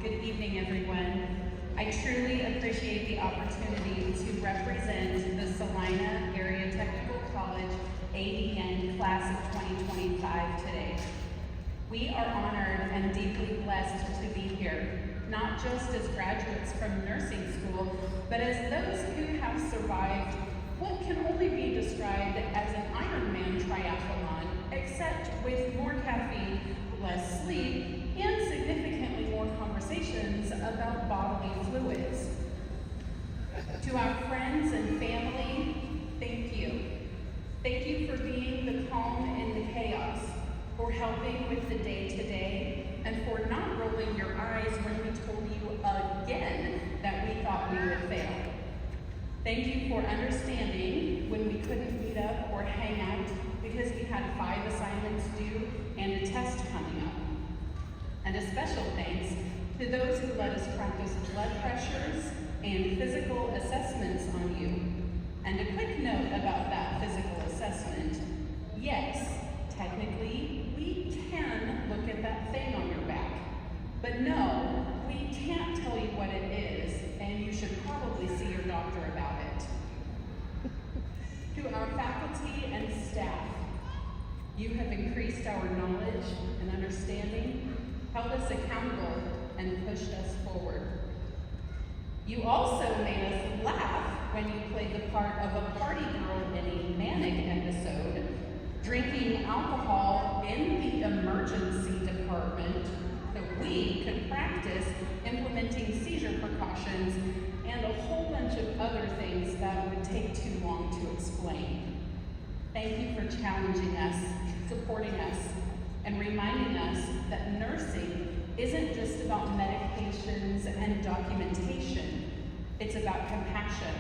Good evening, everyone. I truly appreciate the opportunity to represent the Salina Area Technical College ADN Class of 2025 today. We are honored and deeply blessed to be here, not just as graduates from nursing school, but as those who have survived what can only be described as an Ironman triathlon, except with more caffeine, less sleep, and significantly more conversations about bodily fluids. To our friends and family, thank you. Thank you for being the calm in the chaos, for helping with the day-to-day, and for not rolling your eyes when we told you again that we thought we would fail. Thank you for understanding when we couldn't meet up or hang out because we had 5 assignments due and a test coming up. And a special thanks to those who let us practice blood pressures and physical assessments on you. And a quick note about that physical assessment. Yes, technically, we can look at that thing on your back. But no, we can't tell you what it is, and you should probably see your doctor about it. To our faculty and staff, you have increased our knowledge and understanding, held us accountable, and pushed us forward. You also made us laugh when you played the part of a party girl in a manic episode, drinking alcohol in the emergency department so we could practice implementing seizure precautions and a whole bunch of other things that would take too long to explain. Thank you for challenging us, supporting us, and reminding us that nursing isn't just about medications and documentation. It's about compassion,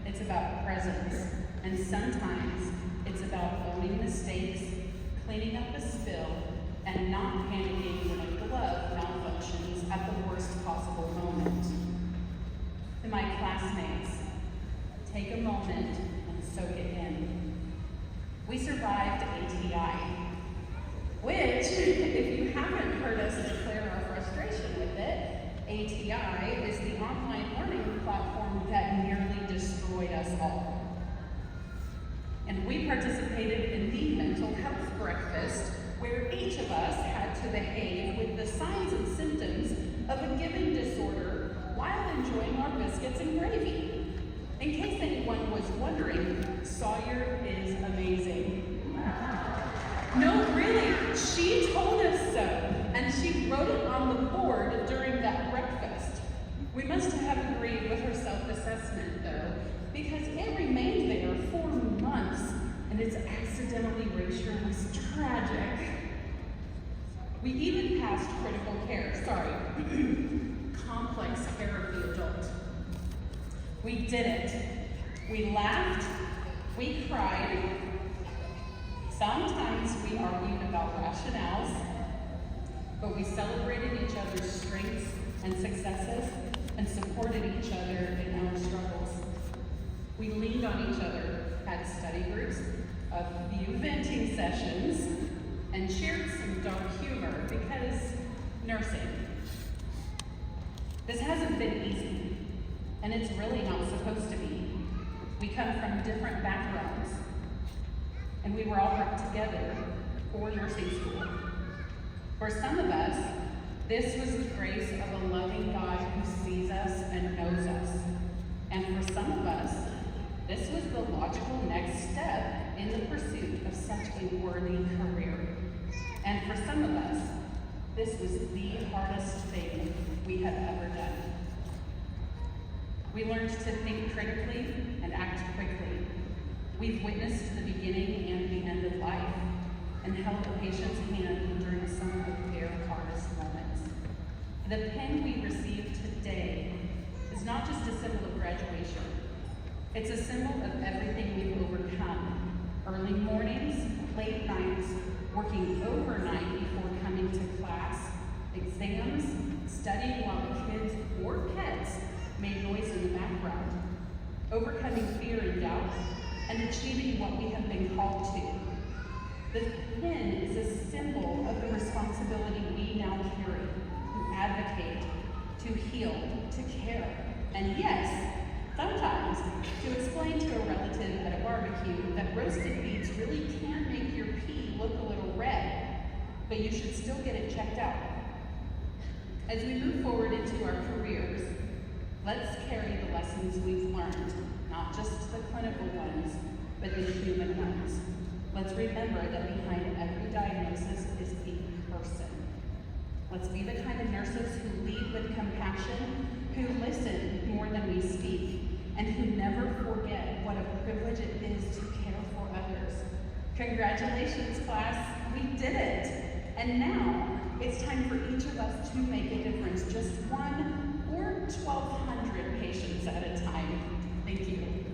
it's about presence, and sometimes it's about owning mistakes, cleaning up a spill, and not panicking when a glove malfunctions at the worst possible moment. To my classmates, take a moment and soak it in. We survived ATI, which, if you haven't heard us declare our frustration with it, ATI is the online learning platform that nearly destroyed us all. And we participated in the mental health breakfast, where each of us had to behave with the signs and symptoms of a given disorder while enjoying our biscuits and gravy. In case anyone was wondering, Sawyer is amazing. No, really, she told us so, and she wrote it on the board during that breakfast. We must have agreed with her self-assessment, though, because it remained there for months, and its accidentally erasure was tragic. We even passed critical care, complex care of the adult. We did it. We laughed, we cried. Sometimes we argued about rationales, but we celebrated each other's strengths and successes and supported each other in our struggles. We leaned on each other, had study groups, a few venting sessions, and shared some dark humor because nursing. This hasn't been easy, and it's really not supposed to be. We come from different backgrounds, and we were all brought together for nursing school. For some of us, this was the grace of a loving God who sees us and knows us. And for some of us, this was the logical next step in the pursuit of such a worthy career. And for some of us, this was the hardest thing we have ever done. We learned to think critically and act quickly. We've witnessed the beginning and the end of life and held a patient's hand during some of their hardest moments. The pen we receive today is not just a symbol of graduation. It's a symbol of everything we've overcome. Early mornings, late nights, working overnight before coming to class, exams, studying while the kids or pets made noise in the background, overcoming fear and doubt, and achieving what we have been called to. The pen is a symbol of the responsibility we now carry to advocate, feel, to care, and yes, sometimes to explain to a relative at a barbecue that roasted beets really can make your pee look a little red, but you should still get it checked out. As we move forward into our careers, let's carry the lessons we've learned, not just the clinical ones, but the human ones. Let's remember that behind every diagnosis is a person. Let's be the kind of nurses who lead with compassion, who listen more than we speak, and who never forget what a privilege it is to care for others. Congratulations, class, we did it. And now, it's time for each of us to make a difference, just one or 1,200 patients at a time. Thank you.